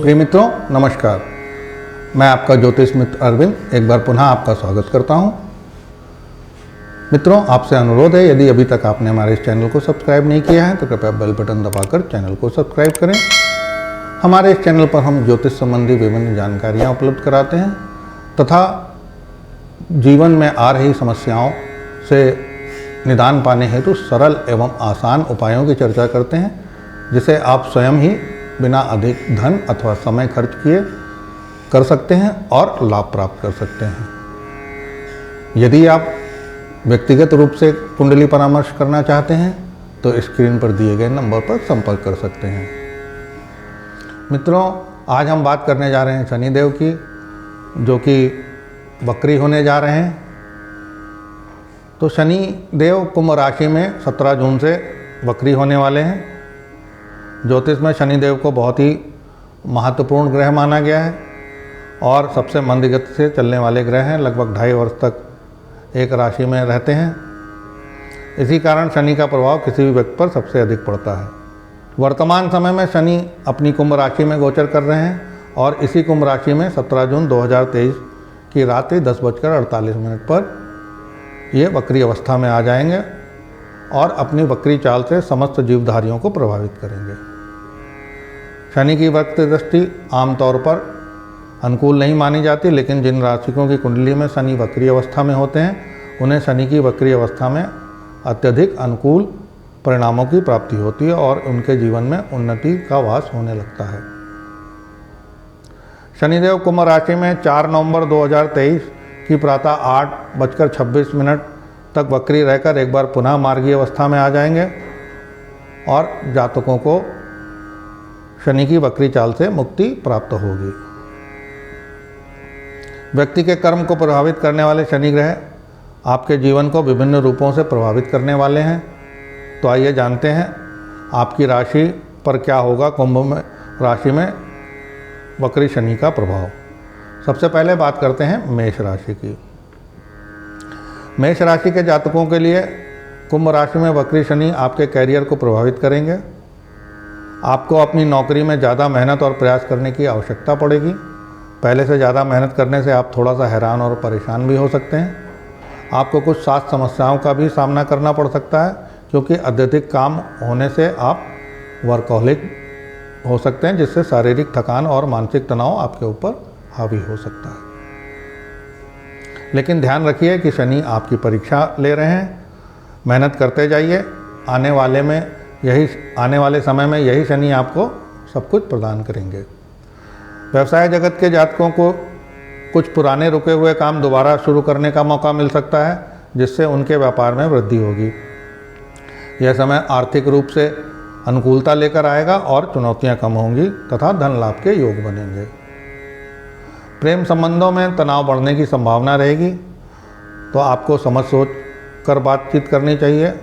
प्रिय मित्रों, नमस्कार। मैं आपका ज्योतिष मित्र अरविंद एक बार पुनः आपका स्वागत करता हूं। मित्रों, आपसे अनुरोध है, यदि अभी तक आपने हमारे इस चैनल को सब्सक्राइब नहीं किया है तो कृपया बेल बटन दबाकर चैनल को सब्सक्राइब करें। हमारे इस चैनल पर हम ज्योतिष संबंधी विभिन्न जानकारियाँ उपलब्ध कराते हैं तथा जीवन में आ रही समस्याओं से निदान पाने हेतु सरल एवं आसान उपायों की चर्चा करते हैं, जिसे आप स्वयं ही बिना अधिक धन अथवा समय खर्च किए कर सकते हैं और लाभ प्राप्त कर सकते हैं। यदि आप व्यक्तिगत रूप से कुंडली परामर्श करना चाहते हैं तो स्क्रीन पर दिए गए नंबर पर संपर्क कर सकते हैं। मित्रों, आज हम बात करने जा रहे हैं शनिदेव की, जो कि वक्री होने जा रहे हैं। तो शनि देव कुंभ राशि में 17 जून से वक्री होने वाले हैं। ज्योतिष में शनिदेव को बहुत ही महत्वपूर्ण ग्रह माना गया है और सबसे मंद गति से चलने वाले ग्रह हैं। लगभग 2.5 वर्ष तक एक राशि में रहते हैं। इसी कारण शनि का प्रभाव किसी भी व्यक्ति पर सबसे अधिक पड़ता है। वर्तमान समय में शनि अपनी कुंभ राशि में गोचर कर रहे हैं और इसी कुंभ राशि में 17 जून 2023 की रात्रि 10:48 पर ये वक्री अवस्था में आ जाएंगे और अपनी वक्री चाल से समस्त जीवधारियों को प्रभावित करेंगे। शनि की वक्र दृष्टि आमतौर पर अनुकूल नहीं मानी जाती, लेकिन जिन राशिकों की कुंडली में शनि वक्री अवस्था में होते हैं उन्हें शनि की वक्री अवस्था में अत्यधिक अनुकूल परिणामों की प्राप्ति होती है और उनके जीवन में उन्नति का वास होने लगता है। शनिदेव कुंभ राशि में 4 नवंबर 2023 की प्रातः 8:26 तक वक्री रहकर एक बार पुनः मार्गीय अवस्था में आ जाएंगे और जातकों को शनि की वक्री चाल से मुक्ति प्राप्त होगी। व्यक्ति के कर्म को प्रभावित करने वाले शनि ग्रह आपके जीवन को विभिन्न रूपों से प्रभावित करने वाले हैं। तो आइए जानते हैं आपकी राशि पर क्या होगा कुंभ में राशि में वक्री शनि का प्रभाव। सबसे पहले बात करते हैं मेष राशि की। मेष राशि के जातकों के लिए कुंभ राशि में वक्री शनि आपके कैरियर को प्रभावित करेंगे। आपको अपनी नौकरी में ज़्यादा मेहनत और प्रयास करने की आवश्यकता पड़ेगी। पहले से ज़्यादा मेहनत करने से आप थोड़ा सा हैरान और परेशान भी हो सकते हैं। आपको कुछ स्वास्थ्य समस्याओं का भी सामना करना पड़ सकता है, क्योंकि अत्यधिक काम होने से आप वर्कहोलिक हो सकते हैं, जिससे शारीरिक थकान और मानसिक तनाव आपके ऊपर हावी हो सकता है। लेकिन ध्यान रखिए कि शनि आपकी परीक्षा ले रहे हैं। मेहनत करते जाइए। आने वाले समय में यही शनि आपको सब कुछ प्रदान करेंगे। व्यवसाय जगत के जातकों को कुछ पुराने रुके हुए काम दोबारा शुरू करने का मौका मिल सकता है, जिससे उनके व्यापार में वृद्धि होगी। यह समय आर्थिक रूप से अनुकूलता लेकर आएगा और चुनौतियां कम होंगी तथा धन लाभ के योग बनेंगे। प्रेम संबंधों में तनाव बढ़ने की संभावना रहेगी, तो आपको समझ सोच कर बातचीत करनी चाहिए।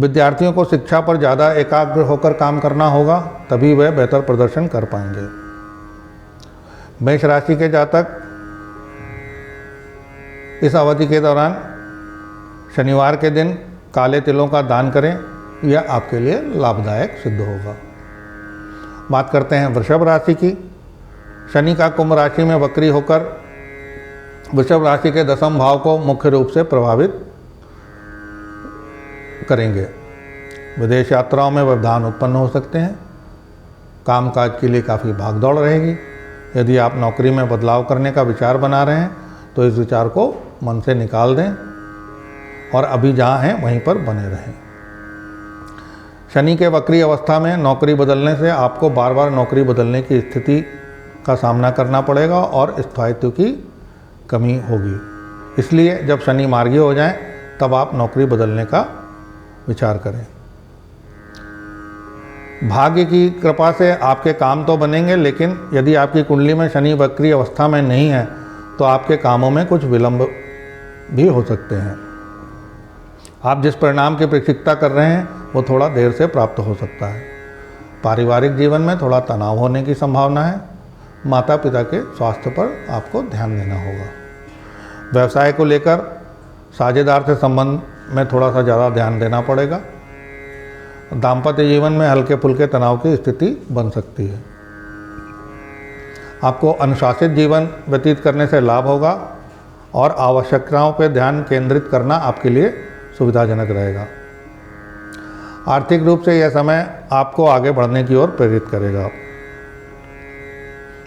विद्यार्थियों को शिक्षा पर ज़्यादा एकाग्र होकर काम करना होगा, तभी वह बेहतर प्रदर्शन कर पाएंगे। मेष राशि के जातक इस अवधि के दौरान शनिवार के दिन काले तिलों का दान करें, यह आपके लिए लाभदायक सिद्ध होगा। बात करते हैं वृषभ राशि की। शनि का कुंभ राशि में वक्री होकर वृषभ राशि के 10वें भाव को मुख्य रूप से प्रभावित करेंगे। विदेश यात्राओं में व्यवधान उत्पन्न हो सकते हैं। कामकाज के लिए काफ़ी भागदौड़ रहेगी। यदि आप नौकरी में बदलाव करने का विचार बना रहे हैं तो इस विचार को मन से निकाल दें और अभी जहाँ हैं वहीं पर बने रहें। शनि के वक्री अवस्था में नौकरी बदलने से आपको बार बार नौकरी बदलने की स्थिति का सामना करना पड़ेगा और स्थायित्व की कमी होगी। इसलिए जब शनि मार्गी हो जाएं तब आप नौकरी बदलने का विचार करें। भाग्य की कृपा से आपके काम तो बनेंगे, लेकिन यदि आपकी कुंडली में शनि वक्री अवस्था में नहीं है तो आपके कामों में कुछ विलंब भी हो सकते हैं। आप जिस परिणाम की प्रतीक्षा कर रहे हैं वो थोड़ा देर से प्राप्त हो सकता है। पारिवारिक जीवन में थोड़ा तनाव होने की संभावना है। माता पिता के स्वास्थ्य पर आपको ध्यान देना होगा। व्यवसाय को लेकर साझेदार से संबंध में थोड़ा सा ज़्यादा ध्यान देना पड़ेगा। दाम्पत्य जीवन में हल्के फुल्के तनाव की स्थिति बन सकती है। आपको अनुशासित जीवन व्यतीत करने से लाभ होगा और आवश्यकताओं पर ध्यान केंद्रित करना आपके लिए सुविधाजनक रहेगा। आर्थिक रूप से यह समय आपको आगे बढ़ने की ओर प्रेरित करेगा।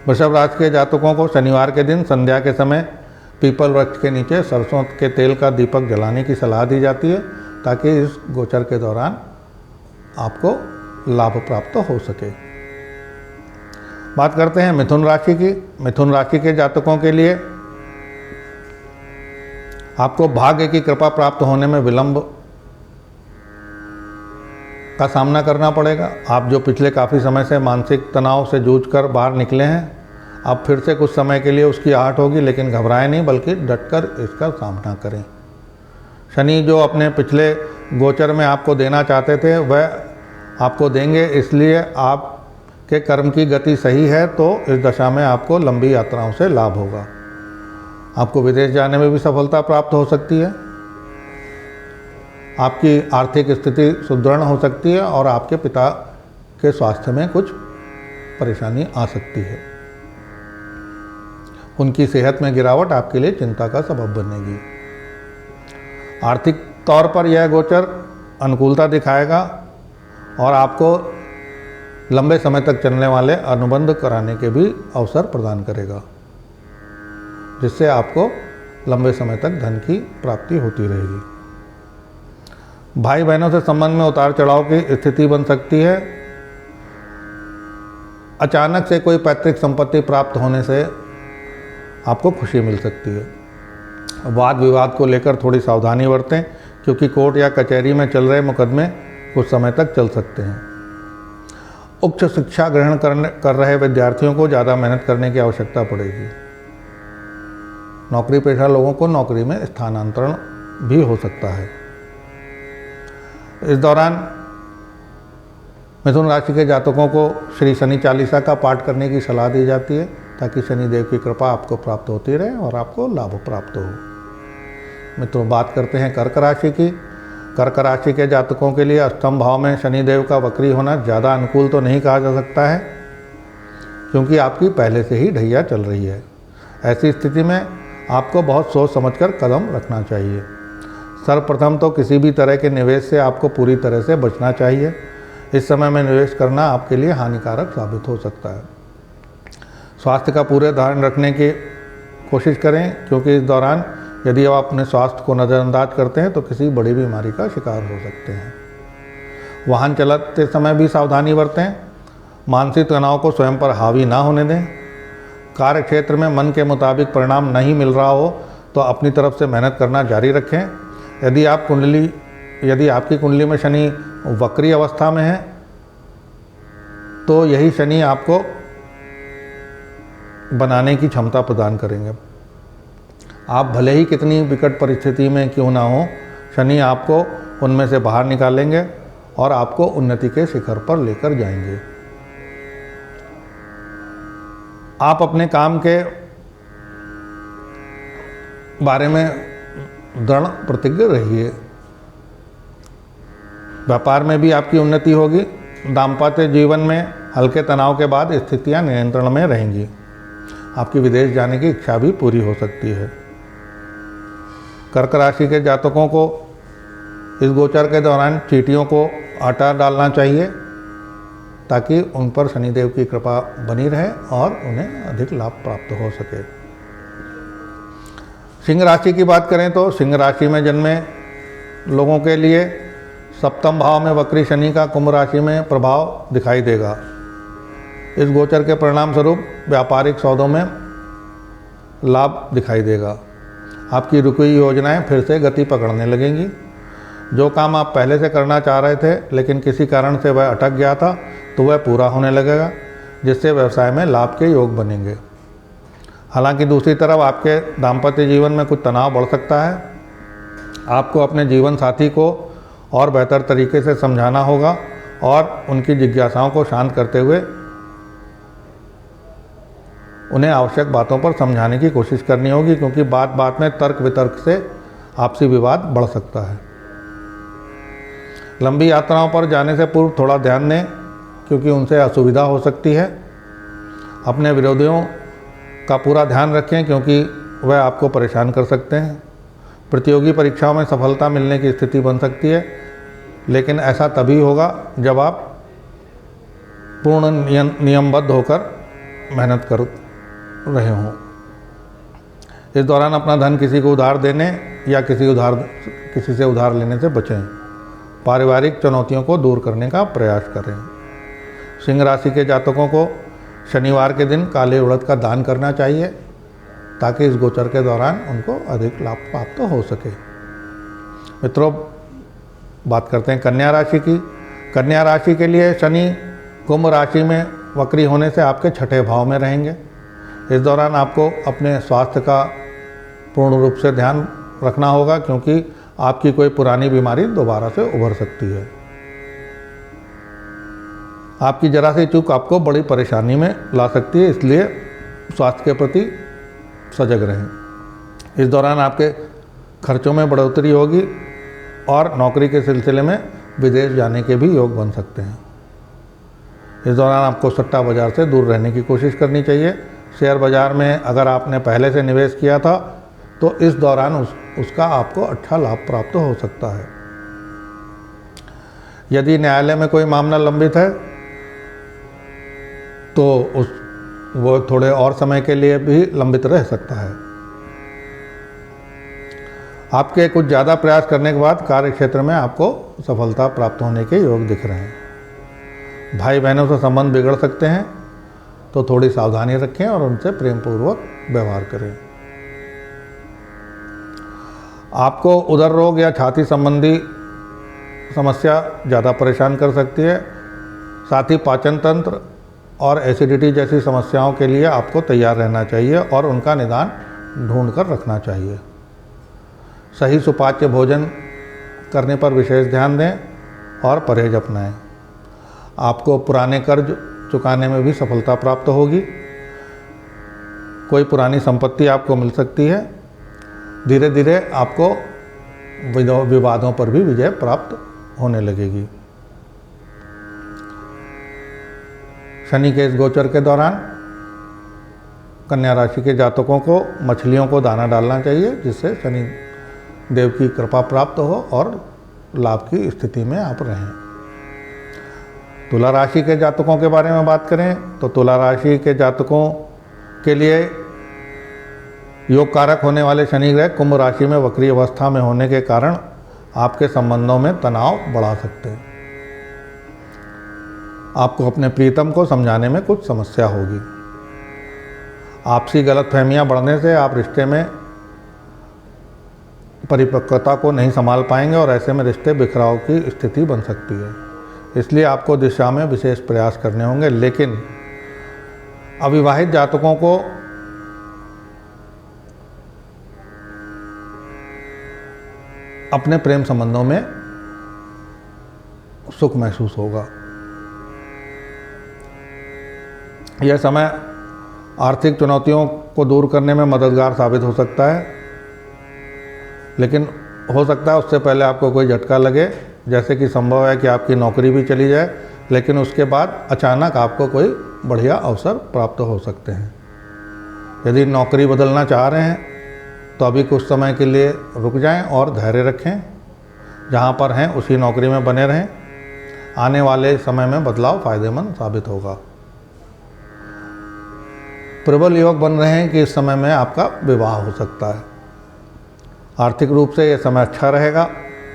वृषभ राशि के जातकों को शनिवार के दिन संध्या के समय पीपल वृक्ष के नीचे सरसों के तेल का दीपक जलाने की सलाह दी जाती है, ताकि इस गोचर के दौरान आपको लाभ प्राप्त हो सके। बात करते हैं मिथुन राशि की। मिथुन राशि के जातकों के लिए आपको भाग्य की कृपा प्राप्त होने में विलंब का सामना करना पड़ेगा। आप जो पिछले काफ़ी समय से मानसिक तनाव से जूझकर बाहर निकले हैं, अब फिर से कुछ समय के लिए उसकी आहट होगी, लेकिन घबराएं नहीं, बल्कि डटकर इसका सामना करें। शनि जो अपने पिछले गोचर में आपको देना चाहते थे वह आपको देंगे, इसलिए आपके कर्म की गति सही है, तो इस दशा में आपको लंबी यात्राओं से लाभ होगा। आपको विदेश जाने में भी सफलता प्राप्त हो सकती है। आपकी आर्थिक स्थिति सुदृढ़ हो सकती है और आपके पिता के स्वास्थ्य में कुछ परेशानी आ सकती है। उनकी सेहत में गिरावट आपके लिए चिंता का सबब बनेगी। आर्थिक तौर पर यह गोचर अनुकूलता दिखाएगा और आपको लंबे समय तक चलने वाले अनुबंध कराने के भी अवसर प्रदान करेगा, जिससे आपको लंबे समय तक धन की प्राप्ति होती रहेगी। भाई बहनों से संबंध में उतार चढ़ाव की स्थिति बन सकती है। अचानक से कोई पैतृक संपत्ति प्राप्त होने से आपको खुशी मिल सकती है। वाद विवाद को लेकर थोड़ी सावधानी बरतें, क्योंकि कोर्ट या कचहरी में चल रहे मुकदमे कुछ समय तक चल सकते हैं। उच्च शिक्षा ग्रहण कर रहे विद्यार्थियों को ज़्यादा मेहनत करने की आवश्यकता पड़ेगी। नौकरी पेशा लोगों को नौकरी में स्थानांतरण भी हो सकता है। इस दौरान मिथुन राशि के जातकों को श्री शनि चालीसा का पाठ करने की सलाह दी जाती है, ताकि शनिदेव की कृपा आपको प्राप्त होती रहे और आपको लाभ प्राप्त हो। मित्रों, बात करते हैं कर्क राशि की। कर्क राशि के जातकों के लिए अष्टम भाव में शनिदेव का वक्री होना ज़्यादा अनुकूल तो नहीं कहा जा सकता है, क्योंकि आपकी पहले से ही ढैया चल रही है। ऐसी स्थिति में आपको बहुत सोच समझकर कदम रखना चाहिए। सर्वप्रथम तो किसी भी तरह के निवेश से आपको पूरी तरह से बचना चाहिए। इस समय में निवेश करना आपके लिए हानिकारक साबित हो सकता है। स्वास्थ्य का पूरे ध्यान रखने की कोशिश करें, क्योंकि इस दौरान यदि आप अपने स्वास्थ्य को नज़रअंदाज करते हैं तो किसी बड़ी बीमारी का शिकार हो सकते हैं। वाहन चलाते समय भी सावधानी बरतें। मानसिक तनाव को स्वयं पर हावी ना होने दें। कार्य क्षेत्र में मन के मुताबिक परिणाम नहीं मिल रहा हो तो अपनी तरफ से मेहनत करना जारी रखें। यदि आपकी कुंडली में शनि वक्री अवस्था में है, तो यही शनि आपको बनाने की क्षमता प्रदान करेंगे। आप भले ही कितनी विकट परिस्थिति में क्यों ना हो, शनि आपको उनमें से बाहर निकालेंगे और आपको उन्नति के शिखर पर लेकर जाएंगे। आप अपने काम के बारे में दृढ़ प्रतिज्ञ रहिए। व्यापार में भी आपकी उन्नति होगी। दाम्पत्य जीवन में हल्के तनाव के बाद स्थितियां नियंत्रण में रहेंगी। आपकी विदेश जाने की इच्छा भी पूरी हो सकती है। कर्क राशि के जातकों को इस गोचर के दौरान चींटियों को आटा डालना चाहिए, ताकि उन पर शनिदेव की कृपा बनी रहे और उन्हें अधिक लाभ प्राप्त हो सके। सिंह राशि की बात करें तो सिंह राशि में जन्मे लोगों के लिए सप्तम भाव में वक्री शनि का कुंभ राशि में प्रभाव दिखाई देगा। इस गोचर के परिणाम स्वरूप व्यापारिक सौदों में लाभ दिखाई देगा। आपकी रुकी हुई योजनाएं फिर से गति पकड़ने लगेंगी। जो काम आप पहले से करना चाह रहे थे लेकिन किसी कारण से वह अटक गया था, तो वह पूरा होने लगेगा, जिससे व्यवसाय में लाभ के योग बनेंगे। हालांकि दूसरी तरफ आपके दाम्पत्य जीवन में कुछ तनाव बढ़ सकता है। आपको अपने जीवन साथी को और बेहतर तरीके से समझाना होगा और उनकी जिज्ञासाओं को शांत करते हुए उन्हें आवश्यक बातों पर समझाने की कोशिश करनी होगी, क्योंकि बात बात में तर्क वितर्क से आपसी विवाद बढ़ सकता है। लंबी यात्राओं पर जाने से पूर्व थोड़ा ध्यान दें, क्योंकि उनसे असुविधा हो सकती है। अपने विरोधियों का पूरा ध्यान रखें, क्योंकि वह आपको परेशान कर सकते हैं। प्रतियोगी परीक्षाओं में सफलता मिलने की स्थिति बन सकती है, लेकिन ऐसा तभी होगा जब आप पूर्ण नियमबद्ध होकर मेहनत कर रहे हों। इस दौरान अपना धन किसी को उधार देने या किसी से उधार लेने से बचें। पारिवारिक चुनौतियों को दूर करने का प्रयास करें। सिंह राशि के जातकों को शनिवार के दिन काले उड़द का दान करना चाहिए, ताकि इस गोचर के दौरान उनको अधिक लाभ प्राप्त हो सके। मित्रों, बात करते हैं कन्या राशि की। कन्या राशि के लिए शनि कुंभ राशि में वक्री होने से आपके छठे भाव में रहेंगे। इस दौरान आपको अपने स्वास्थ्य का पूर्ण रूप से ध्यान रखना होगा, क्योंकि आपकी कोई पुरानी बीमारी दोबारा से उभर सकती है। आपकी जरा सी चूक आपको बड़ी परेशानी में ला सकती है, इसलिए स्वास्थ्य के प्रति सजग रहें। इस दौरान आपके खर्चों में बढ़ोतरी होगी और नौकरी के सिलसिले में विदेश जाने के भी योग बन सकते हैं। इस दौरान आपको सट्टा बाजार से दूर रहने की कोशिश करनी चाहिए। शेयर बाजार में अगर आपने पहले से निवेश किया था तो इस दौरान उसका आपको अच्छा लाभ प्राप्त हो सकता है। यदि न्यायालय में कोई मामला लंबित है तो वो थोड़े और समय के लिए भी लंबित रह सकता है। आपके कुछ ज़्यादा प्रयास करने के बाद कार्य क्षेत्र में आपको सफलता प्राप्त होने के योग दिख रहे हैं। भाई बहनों से संबंध बिगड़ सकते हैं, तो थोड़ी सावधानी रखें और उनसे प्रेम पूर्वक व्यवहार करें। आपको उदर रोग या छाती संबंधी समस्या ज़्यादा परेशान कर सकती है। साथ ही पाचन तंत्र और एसिडिटी जैसी समस्याओं के लिए आपको तैयार रहना चाहिए और उनका निदान ढूंढ कर रखना चाहिए। सही सुपाच्य भोजन करने पर विशेष ध्यान दें और परहेज अपनाएं। आपको पुराने कर्ज चुकाने में भी सफलता प्राप्त होगी। कोई पुरानी संपत्ति आपको मिल सकती है। धीरे धीरे आपको विवादों पर भी विजय प्राप्त होने लगेगी। शनि के इस गोचर के दौरान कन्या राशि के जातकों को मछलियों को दाना डालना चाहिए, जिससे शनि देव की कृपा प्राप्त हो और लाभ की स्थिति में आप रहें। तुला राशि के जातकों के बारे में बात करें तो तुला राशि के जातकों के लिए योग कारक होने वाले शनि ग्रह कुंभ राशि में वक्री अवस्था में होने के कारण आपके संबंधों में तनाव बढ़ा सकते हैं। आपको अपने प्रीतम को समझाने में कुछ समस्या होगी। आपसी गलतफहमियां बढ़ने से आप रिश्ते में परिपक्वता को नहीं संभाल पाएंगे और ऐसे में रिश्ते बिखराव की स्थिति बन सकती है। इसलिए आपको दिशा में विशेष प्रयास करने होंगे। लेकिन अविवाहित जातकों को अपने प्रेम संबंधों में सुख महसूस होगा। यह समय आर्थिक चुनौतियों को दूर करने में मददगार साबित हो सकता है, लेकिन हो सकता है उससे पहले आपको कोई झटका लगे। जैसे कि संभव है कि आपकी नौकरी भी चली जाए, लेकिन उसके बाद अचानक आपको कोई बढ़िया अवसर प्राप्त हो सकते हैं। यदि नौकरी बदलना चाह रहे हैं तो अभी कुछ समय के लिए रुक जाएं और धैर्य रखें। जहां पर हैं उसी नौकरी में बने रहें। आने वाले समय में बदलाव फायदेमंद साबित होगा। प्रबल योग बन रहे हैं कि इस समय में आपका विवाह हो सकता है। आर्थिक रूप से यह समय अच्छा रहेगा।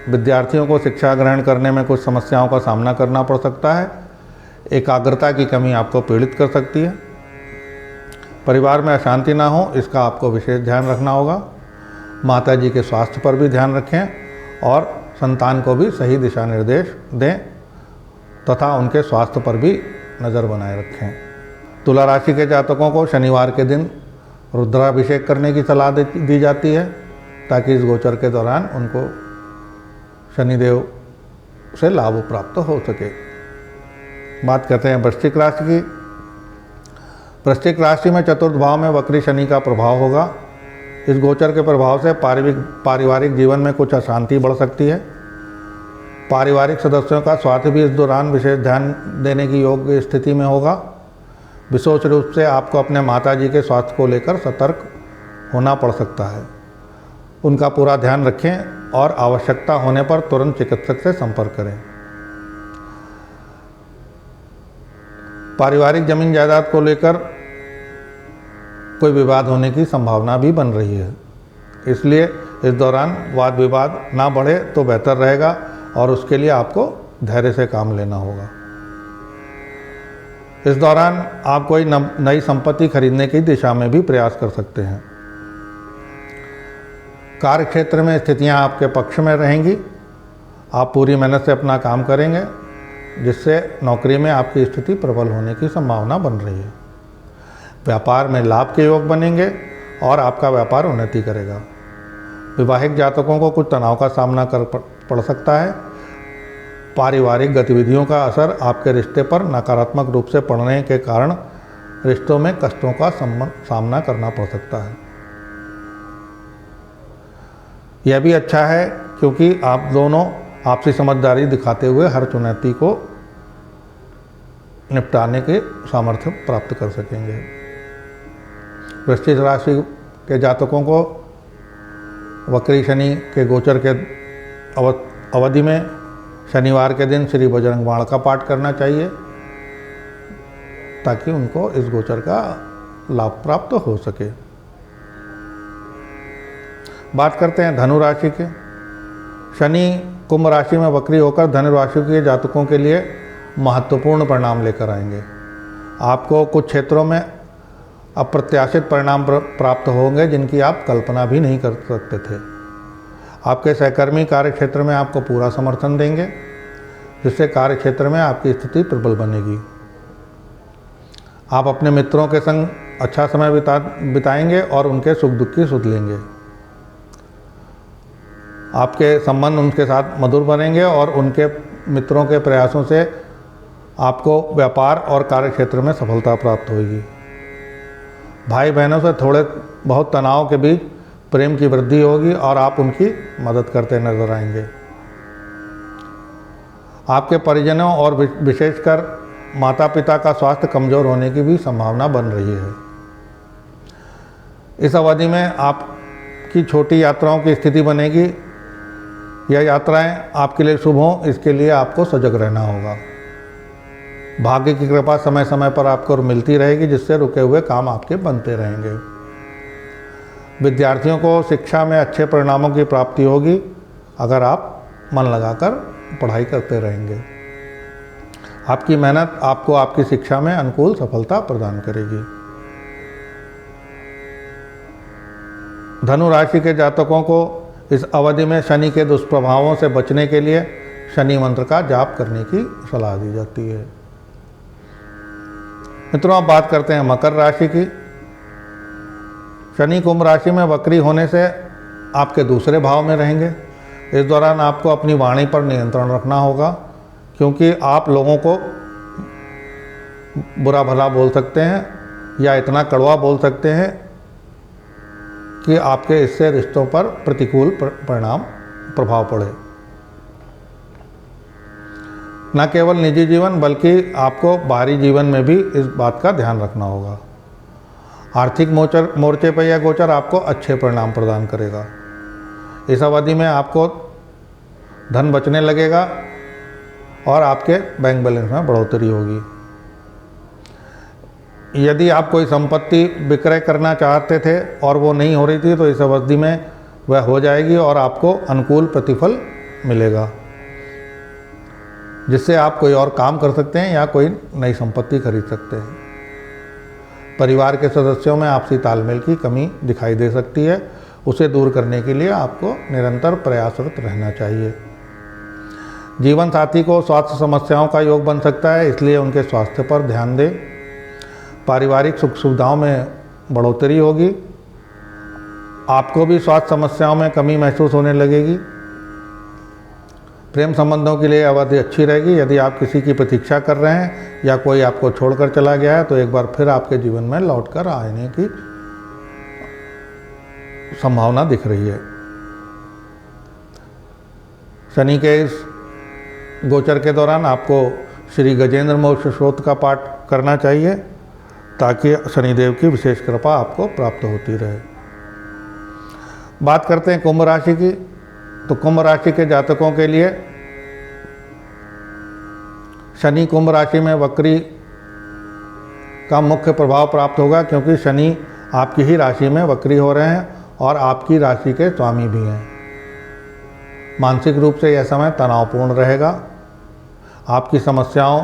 विद्यार्थियों को शिक्षा ग्रहण करने में कुछ समस्याओं का सामना करना पड़ सकता है। एकाग्रता की कमी आपको पीड़ित कर सकती है। परिवार में अशांति ना हो, इसका आपको विशेष ध्यान रखना होगा। माता जी के स्वास्थ्य पर भी ध्यान रखें और संतान को भी सही दिशा निर्देश दें तथा उनके स्वास्थ्य पर भी नज़र बनाए रखें। तुला राशि के जातकों को शनिवार के दिन रुद्राभिषेक करने की सलाह दी जाती है, ताकि इस गोचर के दौरान उनको शनिदेव से लाभ प्राप्त हो सके। बात करते हैं वृश्चिक राशि की। वृश्चिक राशि में चतुर्थ भाव में वक्री शनि का प्रभाव होगा। इस गोचर के प्रभाव से पारिवारिक जीवन में कुछ अशांति बढ़ सकती है। पारिवारिक सदस्यों का स्वास्थ्य भी इस दौरान विशेष ध्यान देने की योग्य स्थिति में होगा। विशेष रूप से आपको अपने माताजी के स्वास्थ्य को लेकर सतर्क होना पड़ सकता है। उनका पूरा ध्यान रखें और आवश्यकता होने पर तुरंत चिकित्सक से संपर्क करें। पारिवारिक जमीन जायदाद को लेकर कोई विवाद होने की संभावना भी बन रही है, इसलिए इस दौरान वाद विवाद ना बढ़े तो बेहतर रहेगा और उसके लिए आपको धैर्य से काम लेना होगा। इस दौरान आप कोई नई संपत्ति खरीदने की दिशा में भी प्रयास कर सकते हैं। कार्य क्षेत्र में स्थितियां आपके पक्ष में रहेंगी। आप पूरी मेहनत से अपना काम करेंगे, जिससे नौकरी में आपकी स्थिति प्रबल होने की संभावना बन रही है। व्यापार में लाभ के योग बनेंगे और आपका व्यापार उन्नति करेगा। विवाहिक जातकों को कुछ तनाव का सामना कर पड़ सकता है। पारिवारिक गतिविधियों का असर आपके रिश्ते पर नकारात्मक रूप से पड़ने के कारण रिश्तों में कष्टों का सामना करना पड़ सकता है। यह भी अच्छा है क्योंकि आप दोनों आपसी समझदारी दिखाते हुए हर चुनौती को निपटाने के सामर्थ्य प्राप्त कर सकेंगे। वृश्चिक राशि के जातकों को वक्री शनि के गोचर के अवधि में शनिवार के दिन श्री बजरंग बाण का पाठ करना चाहिए, ताकि उनको इस गोचर का लाभ प्राप्त हो सके। बात करते हैं धनु राशि के। शनि कुंभ राशि में वक्री होकर धनु राशि के जातकों के लिए महत्वपूर्ण परिणाम लेकर आएंगे। आपको कुछ क्षेत्रों में अप्रत्याशित परिणाम प्राप्त होंगे जिनकी आप कल्पना भी नहीं कर सकते थे। आपके सहकर्मी कार्य क्षेत्र में आपको पूरा समर्थन देंगे, जिससे कार्य क्षेत्र में आपकी स्थिति प्रबल बनेगी। आप अपने मित्रों के संग अच्छा समय बिताएंगे और उनके सुख दुख की सुध लेंगे। आपके संबंध उनके साथ मधुर बनेंगे और उनके मित्रों के प्रयासों से आपको व्यापार और कार्य क्षेत्र में सफलता प्राप्त होगी। भाई बहनों से थोड़े बहुत तनाव के बीच प्रेम की वृद्धि होगी और आप उनकी मदद करते नजर आएंगे। आपके परिजनों और विशेषकर माता पिता का स्वास्थ्य कमजोर होने की भी संभावना बन रही है। इस अवधि में आपकी छोटी यात्राओं की स्थिति बनेगी। यह यात्राएं आपके लिए शुभ हों, इसके लिए आपको सजग रहना होगा। भाग्य की कृपा समय समय पर आपको मिलती रहेगी, जिससे रुके हुए काम आपके बनते रहेंगे। विद्यार्थियों को शिक्षा में अच्छे परिणामों की प्राप्ति होगी अगर आप मन लगाकर पढ़ाई करते रहेंगे। आपकी मेहनत आपको आपकी शिक्षा में अनुकूल सफलता प्रदान करेगी। धनु राशि के जातकों को इस अवधि में शनि के दुष्प्रभावों से बचने के लिए शनि मंत्र का जाप करने की सलाह दी जाती है। मित्रों, अब बात करते हैं मकर राशि की। शनि कुंभ राशि में वक्री होने से आपके दूसरे भाव में रहेंगे। इस दौरान आपको अपनी वाणी पर नियंत्रण रखना होगा, क्योंकि आप लोगों को बुरा भला बोल सकते हैं या इतना कड़वा बोल सकते हैं कि आपके इससे रिश्तों पर प्रतिकूल प्रभाव पड़े। न केवल निजी जीवन बल्कि आपको बाहरी जीवन में भी इस बात का ध्यान रखना होगा। आर्थिक मोर्चे पर यह गोचर आपको अच्छे परिणाम प्रदान करेगा। इस अवधि में आपको धन बचने लगेगा और आपके बैंक बैलेंस में बढ़ोतरी होगी। यदि आप कोई संपत्ति विक्रय करना चाहते थे और वो नहीं हो रही थी, तो इस अवधि में वह हो जाएगी और आपको अनुकूल प्रतिफल मिलेगा, जिससे आप कोई और काम कर सकते हैं या कोई नई संपत्ति खरीद सकते हैं। परिवार के सदस्यों में आपसी तालमेल की कमी दिखाई दे सकती है। उसे दूर करने के लिए आपको निरंतर प्रयासरत रहना चाहिए। जीवन साथी को स्वास्थ्य समस्याओं का योग बन सकता है, इसलिए उनके स्वास्थ्य पर ध्यान दें। पारिवारिक सुख सुविधाओं में बढ़ोतरी होगी। आपको भी स्वास्थ्य समस्याओं में कमी महसूस होने लगेगी। प्रेम संबंधों के लिए अवधि अच्छी रहेगी। यदि आप किसी की प्रतीक्षा कर रहे हैं या कोई आपको छोड़कर चला गया है, तो एक बार फिर आपके जीवन में लौटकर आने की संभावना दिख रही है। शनि के इस गोचर के दौरान आपको श्री गजेंद्र मोक्ष स्तोत्र का पाठ करना चाहिए ताकि शनिदेव की विशेष कृपा आपको प्राप्त होती रहे। बात करते हैं कुंभ राशि की। तो कुंभ राशि के जातकों के लिए शनि कुंभ राशि में वक्री का मुख्य प्रभाव प्राप्त होगा, क्योंकि शनि आपकी ही राशि में वक्री हो रहे हैं और आपकी राशि के स्वामी भी हैं। मानसिक रूप से यह समय तनावपूर्ण रहेगा। आपकी समस्याओं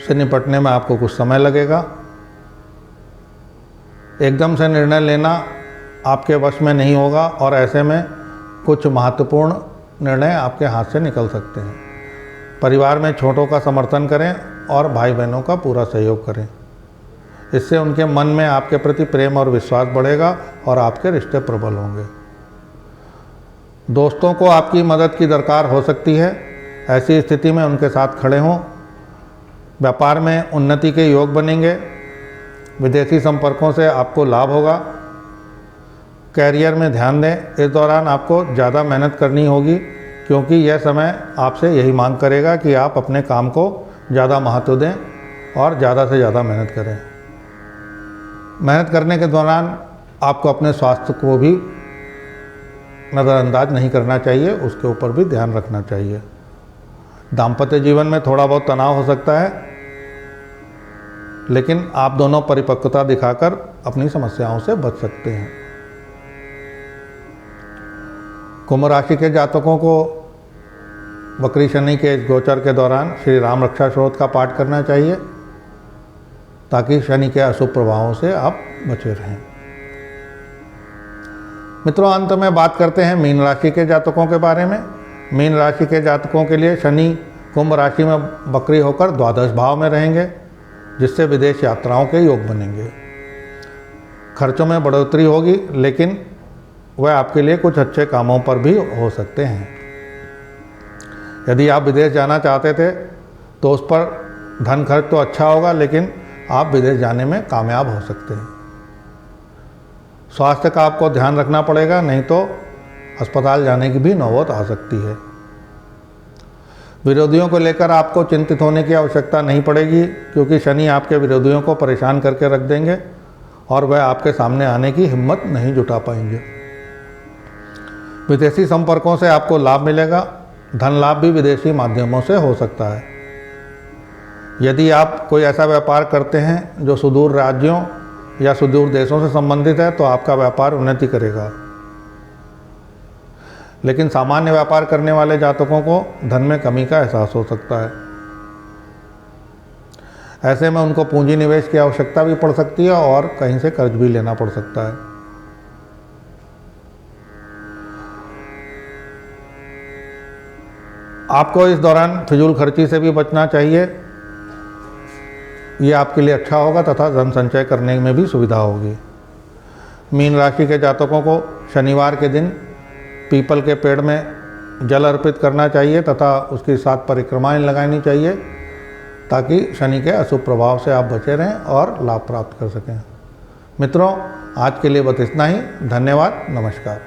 से निपटने में आपको कुछ समय लगेगा। एकदम से निर्णय लेना आपके वश में नहीं होगा और ऐसे में कुछ महत्वपूर्ण निर्णय आपके हाथ से निकल सकते हैं। परिवार में छोटों का समर्थन करें और भाई बहनों का पूरा सहयोग करें। इससे उनके मन में आपके प्रति प्रेम और विश्वास बढ़ेगा और आपके रिश्ते प्रबल होंगे। दोस्तों को आपकी मदद की दरकार हो सकती है। ऐसी स्थिति में उनके साथ खड़े हों। व्यापार में उन्नति के योग बनेंगे। विदेशी संपर्कों से आपको लाभ होगा। कैरियर में ध्यान दें। इस दौरान आपको ज़्यादा मेहनत करनी होगी, क्योंकि यह समय आपसे यही मांग करेगा कि आप अपने काम को ज़्यादा महत्व दें और ज़्यादा से ज़्यादा मेहनत करें। मेहनत करने के दौरान आपको अपने स्वास्थ्य को भी नज़रअंदाज नहीं करना चाहिए, उसके ऊपर भी ध्यान रखना चाहिए। दाम्पत्य जीवन में थोड़ा बहुत तनाव हो सकता है, लेकिन आप दोनों परिपक्वता दिखाकर अपनी समस्याओं से बच सकते हैं। कुंभ राशि के जातकों को वक्री शनि के गोचर के दौरान श्री राम रक्षा स्तोत्र का पाठ करना चाहिए ताकि शनि के अशुभ प्रभावों से आप बचे रहें। मित्रों, अंत में बात करते हैं मीन राशि के जातकों के बारे में। मीन राशि के जातकों के लिए शनि कुंभ राशि में वक्री होकर द्वादश भाव में रहेंगे, जिससे विदेश यात्राओं के योग बनेंगे। खर्चों में बढ़ोतरी होगी, लेकिन वह आपके लिए कुछ अच्छे कामों पर भी हो सकते हैं। यदि आप विदेश जाना चाहते थे तो उस पर धन खर्च तो अच्छा होगा, लेकिन आप विदेश जाने में कामयाब हो सकते हैं। स्वास्थ्य का आपको ध्यान रखना पड़ेगा, नहीं तो अस्पताल जाने की भी नौबत आ सकती है। विरोधियों को लेकर आपको चिंतित होने की आवश्यकता नहीं पड़ेगी, क्योंकि शनि आपके विरोधियों को परेशान करके रख देंगे और वह आपके सामने आने की हिम्मत नहीं जुटा पाएंगे। विदेशी संपर्कों से आपको लाभ मिलेगा। धन लाभ भी विदेशी माध्यमों से हो सकता है। यदि आप कोई ऐसा व्यापार करते हैं जो सुदूर राज्यों या सुदूर देशों से संबंधित है, तो आपका व्यापार उन्नति करेगा। लेकिन सामान्य व्यापार करने वाले जातकों को धन में कमी का एहसास हो सकता है। ऐसे में उनको पूंजी निवेश की आवश्यकता भी पड़ सकती है और कहीं से कर्ज भी लेना पड़ सकता है। आपको इस दौरान फिजूल खर्ची से भी बचना चाहिए। ये आपके लिए अच्छा होगा तथा धन संचय करने में भी सुविधा होगी। मीन राशि के जातकों को शनिवार के दिन पीपल के पेड़ में जल अर्पित करना चाहिए तथा उसकी 7 परिक्रमाएं लगानी चाहिए, ताकि शनि के अशुभ प्रभाव से आप बचे रहें और लाभ प्राप्त कर सकें। मित्रों, आज के लिए बस इतना ही। धन्यवाद। नमस्कार।